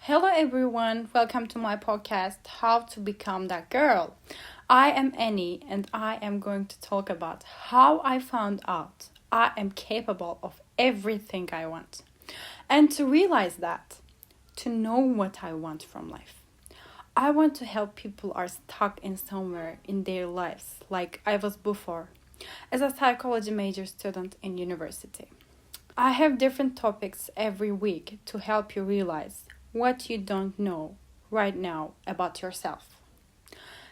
Hello everyone, welcome to my podcast, How to Become That Girl. I am Annie and I am going to talk about how I found out I am capable of everything I want. And to realize that, to know what I want from life. I want to help people are stuck in somewhere in their lives, like I was before, as a psychology major student in university. I have different topics every week to help you realize what you don't know right now about yourself.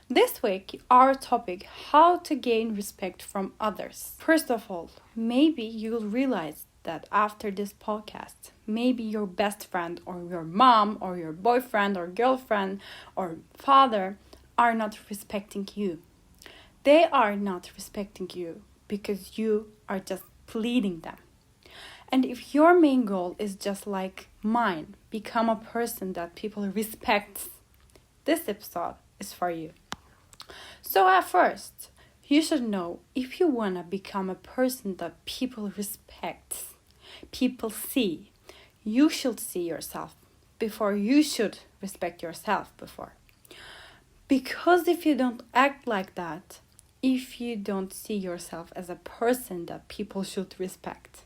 This week, our topic, how to gain respect from others. First of all, maybe you'll realize that after this podcast, maybe your best friend or your mom or your boyfriend or girlfriend or father are not respecting you. They are not respecting you because you are just pleading them. And if your main goal is just like mine, become a person that people respect, this episode is for you. So at first, you should know if you want to become a person that people respect, people see, you should see yourself before you should respect yourself before. Because if you don't act like that, if you don't see yourself as a person that people should respect,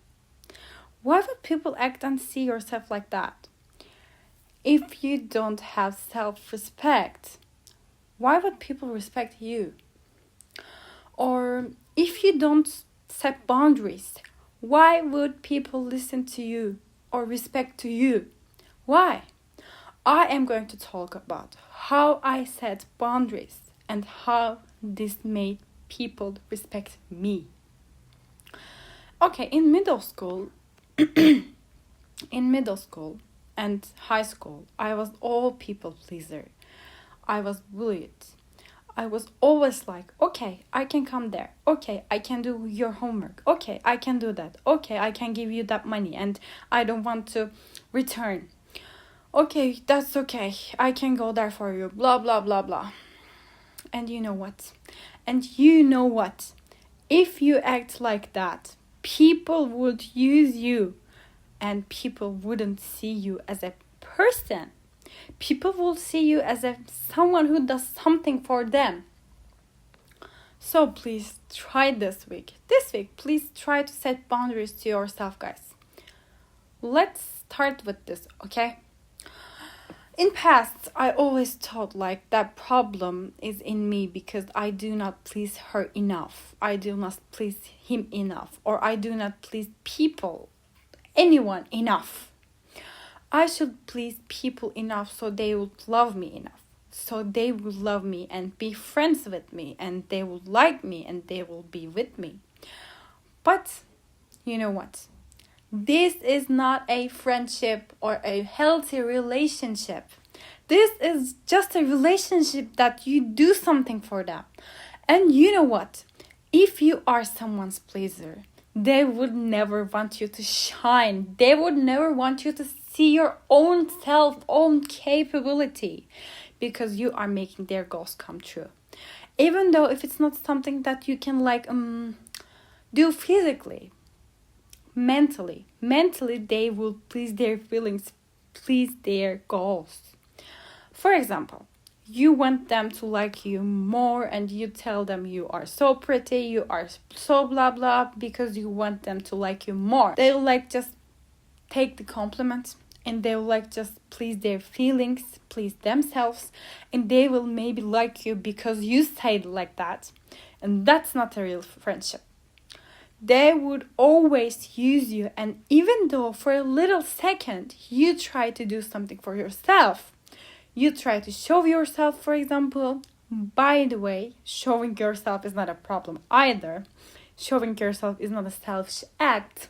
why would people act and see yourself like that? If you don't have self-respect, why would people respect you? Or if you don't set boundaries, why would people listen to you or respect to you? Why? I am going to talk about how I set boundaries and how this made people respect me. Okay, in middle school and high school, I was all people pleaser. I was bullied. I was always like, okay, I can come there. Okay, I can do your homework. Okay, I can do that. Okay, I can give you that money and I don't want to return. Okay, that's okay. I can go there for you. Blah, blah, blah, blah. And you know what? If you act like that, people would use you and people wouldn't see you as a person. People will see you as someone who does something for them. So please try this week. Please try to set boundaries to yourself, guys. Let's start with this, okay? In past, I always thought like that problem is in me because I do not please her enough. I do not please him enough. Or I do not please anyone enough. I should please people enough so they would love me enough. So they will love me and be friends with me and they will like me and they will be with me. But you know what? This is not a friendship or a healthy relationship. This is just a relationship that you do something for them. And you know what? If you are someone's pleaser, they would never want you to shine. They would never want you to see your own self, own capability, because you are making their goals come true. Even though if it's not something that you can do physically, mentally they will please their feelings, please their goals. For example, you want them to like you more and you tell them you are so pretty, you are so blah blah, because you want them to like you more. They will just take the compliment and they will just please their feelings, please themselves, and they will maybe like you because you said like that. And that's not a real friendship. They would always use you, and even though for a little second you try to do something for yourself, you try to show yourself, for example. By the way, showing yourself is not a problem either. Showing yourself is not a selfish act.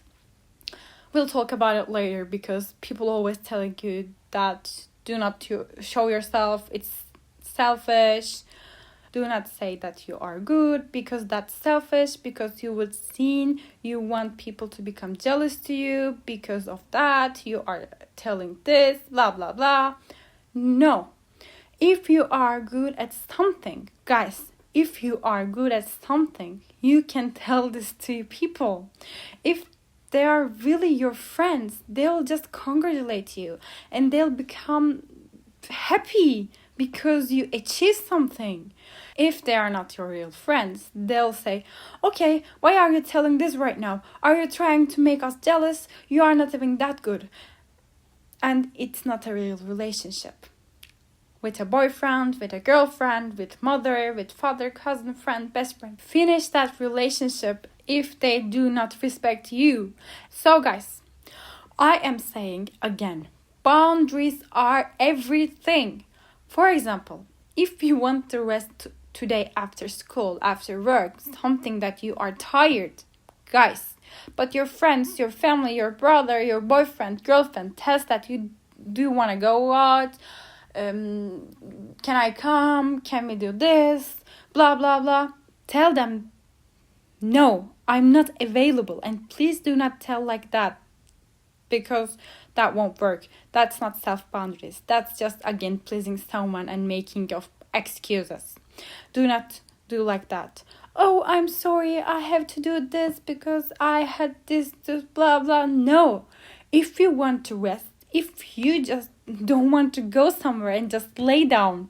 We'll talk about it later because people always telling you that do not show yourself, it's selfish. Do not say that you are good because that's selfish, because you would you want people to become jealous to you. Because of that, you are telling this, blah, blah, blah. No. If you are good at something, guys, you can tell this to people. If they are really your friends, they'll just congratulate you and they'll become happy because you achieve something. If they are not your real friends, they'll say, okay, why are you telling this right now? Are you trying to make us jealous? You are not even that good. And it's not a real relationship. With a boyfriend, with a girlfriend, with mother, with father, cousin, friend, best friend. Finish that relationship if they do not respect you. So guys, I am saying again, boundaries are everything. For example, if you want to rest today after school, after work, something that you are tired, guys, but your friends, your family, your brother, your boyfriend, girlfriend tells that you do want to go out, can I come, can we do this, blah blah blah, tell them, no, I'm not available. And please do not tell like that, because that won't work. That's not self-boundaries. That's just, again, pleasing someone and making of excuses. Do not do like that. Oh, I'm sorry, I have to do this because I had this blah blah. No. If you want to rest, if you just don't want to go somewhere and just lay down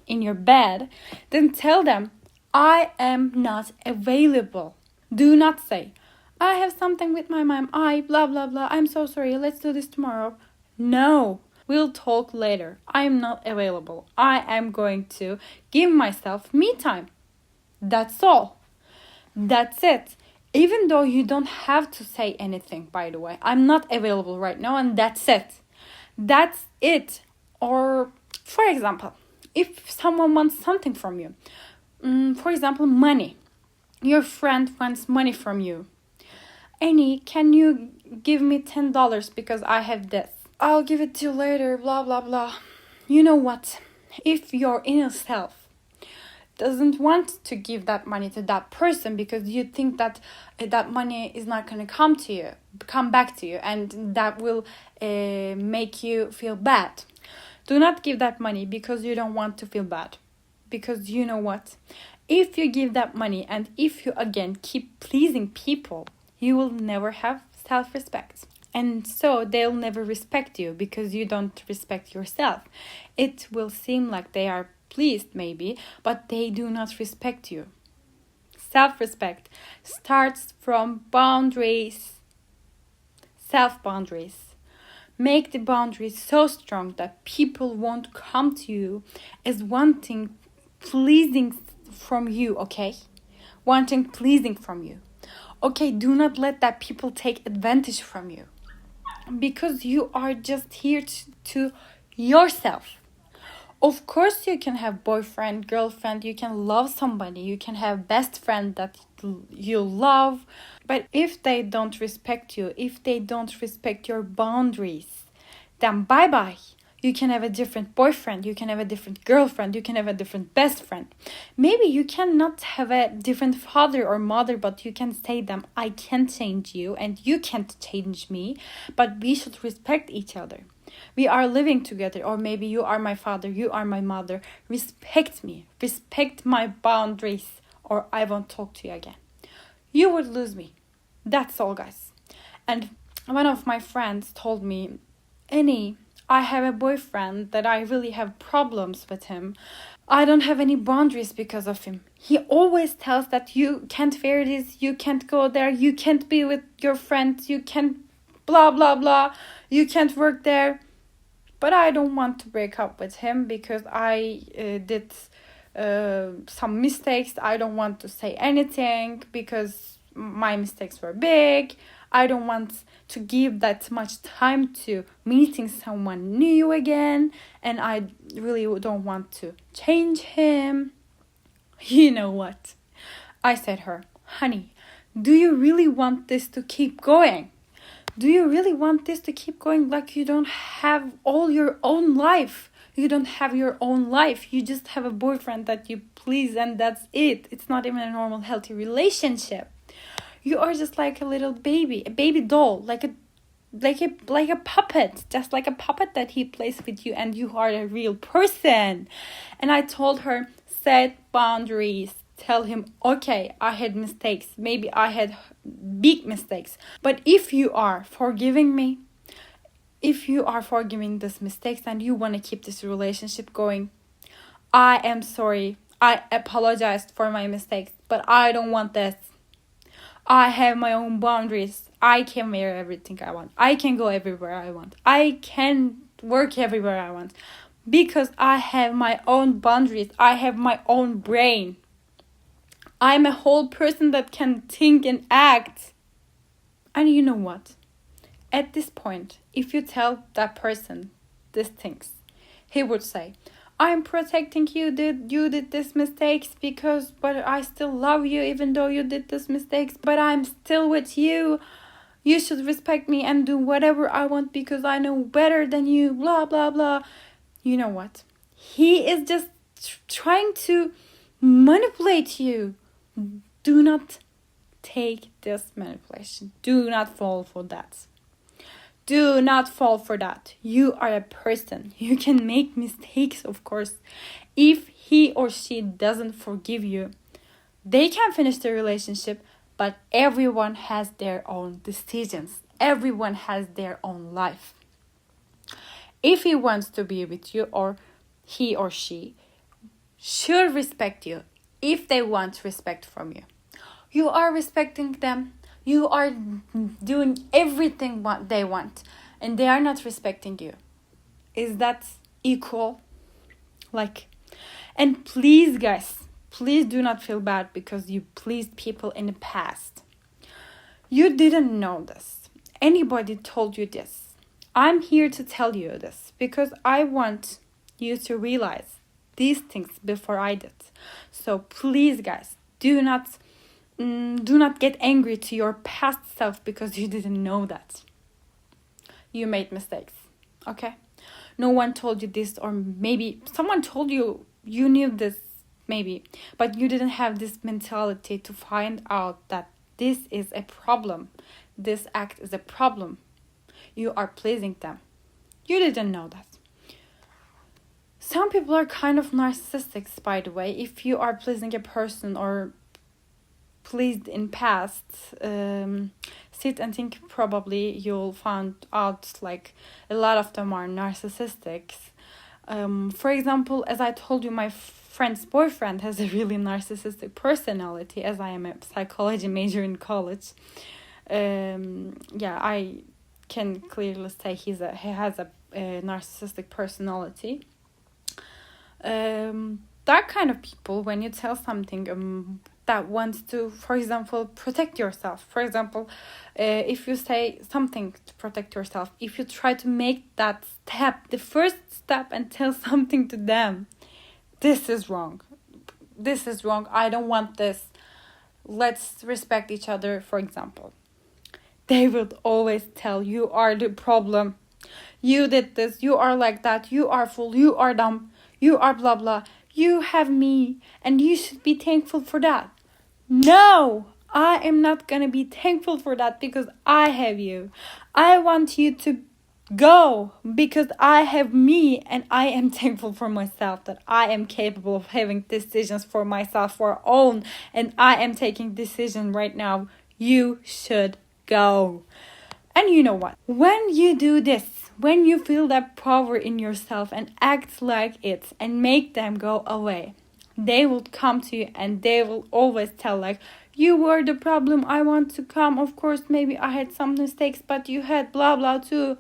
in your bed, then tell them, I am not available. Do not say, I have something with my mom, blah blah blah, I'm so sorry, let's do this tomorrow. No, we'll talk later. I'm not available. I am going to give myself me time. That's all. That's it. Even though you don't have to say anything, by the way. I'm not available right now, and that's it. That's it. Or, for example, if someone wants something from you, for example, money. Your friend wants money from you. Annie, can you give me $10 because I have this? I'll give it to you later, blah, blah, blah. You know what? If your inner self doesn't want to give that money to that person because you think that that money is not going to come back to you, and that will make you feel bad. Do not give that money because you don't want to feel bad. Because you know what? If you give that money and if you, again, keep pleasing people, you will never have self-respect. And so they'll never respect you because you don't respect yourself. It will seem like they are pleased maybe, but they do not respect you. Self-respect starts from boundaries. Self-boundaries. Make the boundaries so strong that people won't come to you as wanting pleasing from you, okay? Wanting pleasing from you. Okay, do not let that people take advantage from you. Because you are just here to yourself. Of course you can have boyfriend, girlfriend, you can love somebody, you can have best friend that you love. But if they don't respect you, if they don't respect your boundaries, then bye-bye. You can have a different boyfriend, you can have a different girlfriend, you can have a different best friend. Maybe you cannot have a different father or mother, but you can say them, I can't change you and you can't change me, but we should respect each other. We are living together, or maybe you are my father, you are my mother. Respect me, respect my boundaries, or I won't talk to you again. You would lose me. That's all, guys. And one of my friends told me, Annie, I have a boyfriend that I really have problems with him. I don't have any boundaries because of him. He always tells that you can't wear this, you can't go there, you can't be with your friends, you can't blah, blah, blah, you can't work there. But I don't want to break up with him because I did some mistakes. I don't want to say anything because my mistakes were big. I don't want to give that much time to meeting someone new again. And I really don't want to change him. You know what? I said her, honey, do you really want this to keep going? Do you really want this to keep going like you don't have all your own life? You don't have your own life. You just have a boyfriend that you please and that's it. It's not even a normal, healthy relationship. You are just like a little baby, a baby doll, like a puppet, just like a puppet that he plays with you, and you are a real person. And I told her, set boundaries. tell him, okay, I had mistakes. Maybe I had big mistakes. But if you are forgiving me, if you are forgiving these mistakes and you want to keep this relationship going, I am sorry. I apologized for my mistakes, but I don't want this. I have my own boundaries. I can wear everything I want. I can go everywhere I want. I can work everywhere I want. Because I have my own boundaries. I have my own brain. I'm a whole person that can think and act. And you know what? At this point, if you tell that person these things, he would say, I'm protecting you, you did these mistakes but I still love you even though you did these mistakes, but I'm still with you. You should respect me and do whatever I want because I know better than you, blah, blah, blah. You know what? He is just trying to manipulate you. Do not take this manipulation. Do not fall for that. Do not fall for that. You are a person. You can make mistakes, of course. If he or she doesn't forgive you, they can finish the relationship, but everyone has their own decisions. Everyone has their own life. If he wants to be with you, or he or she should respect you if they want respect from you. You are respecting them. You are doing everything what they want, and they are not respecting you. Is that equal? And please, guys, please do not feel bad because you pleased people in the past. You didn't know this. Anybody told you this. I'm here to tell you this because I want you to realize these things before I did. So please, guys, do not get angry to your past self because you didn't know that. You made mistakes, okay? No one told you this, or maybe someone told you, you knew this, maybe, but you didn't have this mentality to find out that this is a problem. This act is a problem. You are pleasing them. You didn't know that. Some people are kind of narcissistic, by the way. If you are pleasing a person or pleased in past, sit and think, probably you'll find out a lot of them are narcissistic. For example, as I told you, my friend's boyfriend has a really narcissistic personality, as I am a psychology major in college. I can clearly say he has a narcissistic personality. That kind of people, when you tell something that wants to, for example, protect yourself. For example, if you say something to protect yourself, if you try to make that step, the first step, and tell something to them, this is wrong. This is wrong. I don't want this. Let's respect each other, for example. They will always tell you are the problem. You did this. You are like that. You are fool. You are dumb. You are blah, blah. You have me, and you should be thankful for that. No, I am not gonna be thankful for that because I have you. I want you to go because I have me, and I am thankful for myself that I am capable of having decisions for myself for own, and I am taking decision right now. You should go. And you know what? When you do this, when you feel that power in yourself and act like it and make them go away, they will come to you and they will always tell you were the problem. I want to come. Of course, maybe I had some mistakes, but you had blah, blah too.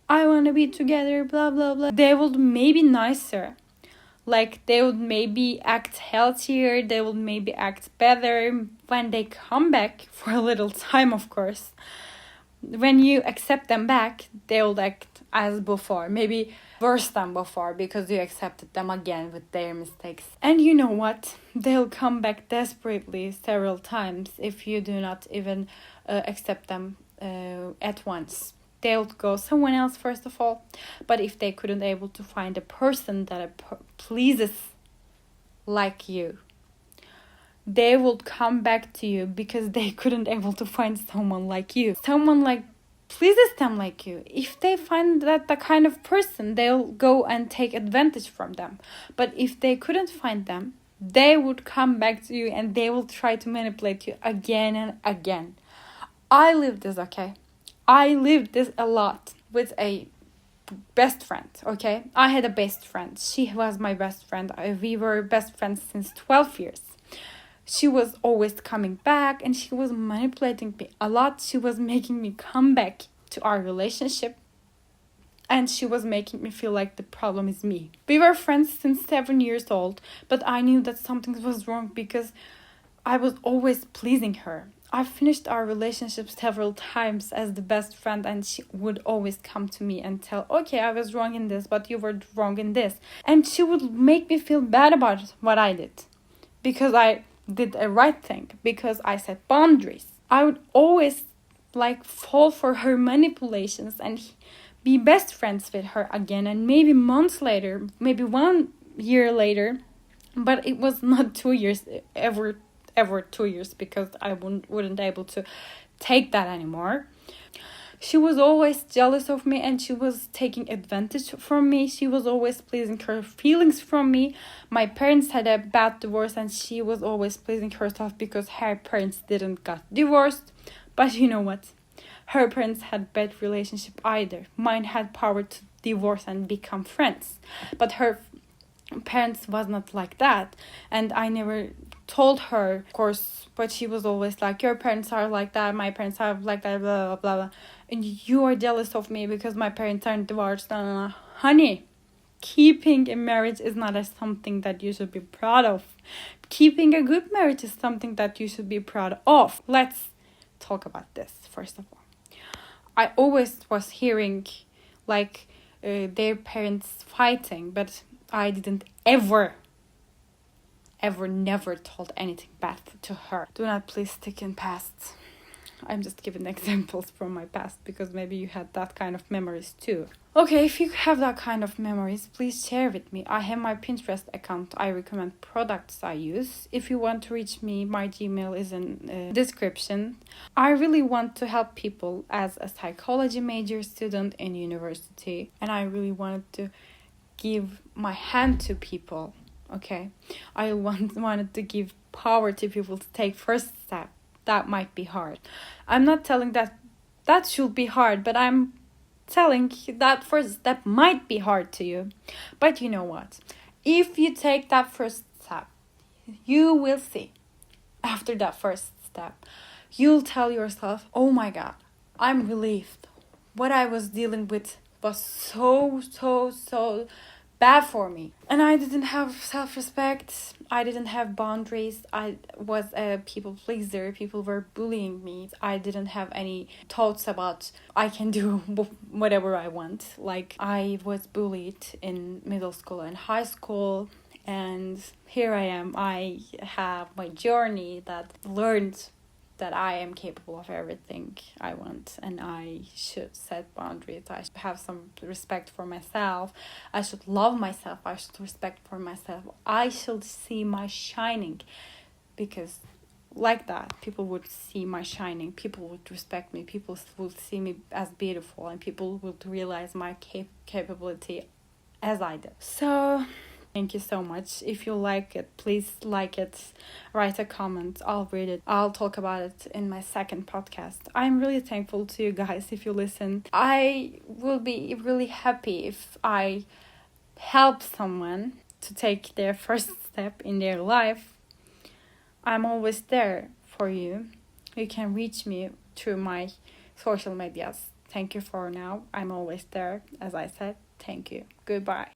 I want to be together, blah, blah, blah. They will maybe nicer. They would maybe act healthier. They will maybe act better when they come back for a little time, of course. When you accept them back, they'll act as before, maybe worse than before because you accepted them again with their mistakes. And you know what? They'll come back desperately several times if you do not even accept them at once. They'll go someone else first of all, but if they couldn't able to find a person that pleases like you, they would come back to you because they couldn't able to find someone like you. Someone pleases them like you. If they find that the kind of person, they'll go and take advantage from them. But if they couldn't find them, they would come back to you and they will try to manipulate you again and again. I lived this, okay? I lived this a lot with a best friend, okay? I had a best friend. She was my best friend. We were best friends since 12 years. She was always coming back and she was manipulating me a lot. She was making me come back to our relationship. And she was making me feel like the problem is me. We were friends since 7 years old, but I knew that something was wrong because I was always pleasing her. I finished our relationship several times as the best friend, and she would always come to me and tell, okay, I was wrong in this, but you were wrong in this. And she would make me feel bad about what I did because I did a right thing, because I set boundaries. I would always fall for her manipulations and be best friends with her again, and maybe months later, maybe 1 year later, but it was not 2 years, ever 2 years, because I wouldn't able to take that anymore. She was always jealous of me and she was taking advantage from me. She was always pleasing her feelings from me. My parents had a bad divorce and she was always pleasing herself because her parents didn't got divorced. But you know what? Her parents had bad relationship either. Mine had power to divorce and become friends. But her parents was not like that. And I never told her, of course, but she was always like, your parents are like that, my parents are like that, blah, blah, blah, blah. And you are jealous of me because my parents aren't divorced. Blah, blah, blah. Honey, keeping a marriage is not something that you should be proud of. Keeping a good marriage is something that you should be proud of. Let's talk about this, first of all. I always was hearing their parents fighting, but I didn't ever, never told anything bad to her. Do not please stick in past. I'm just giving examples from my past because maybe you had that kind of memories too. Okay, if you have that kind of memories, please share with me. I have my Pinterest account. I recommend products I use. If you want to reach me, my Gmail is in the description. I really want to help people as a psychology major student in university. And I really wanted to give my hand to people, okay? I wanted to give power to people to take first step. That might be hard. I'm not telling that should be hard, but I'm telling that first step might be hard to you. But you know what? If you take that first step, you will see. After that first step, you'll tell yourself, oh my God, I'm relieved. What I was dealing with was so bad for me. And I didn't have self-respect. I didn't have boundaries. I was a people pleaser. People were bullying me. I didn't have any thoughts about I can do whatever I want. Like, I was bullied in middle school and high school. And here I am. I have my journey that learned that I am capable of everything I want, and I should set boundaries. I should have some respect for myself. I should love myself. I should respect for myself. I should see my shining, because like that, people would see my shining. People would respect me. People would see me as beautiful, and people would realize my capability as I did. So thank you so much. If you like it, please like it. Write a comment. I'll read it. I'll talk about it in my second podcast. I'm really thankful to you guys if you listen. I will be really happy if I help someone to take their first step in their life. I'm always there for you. You can reach me through my social medias. Thank you for now. I'm always there, as I said. Thank you. Goodbye.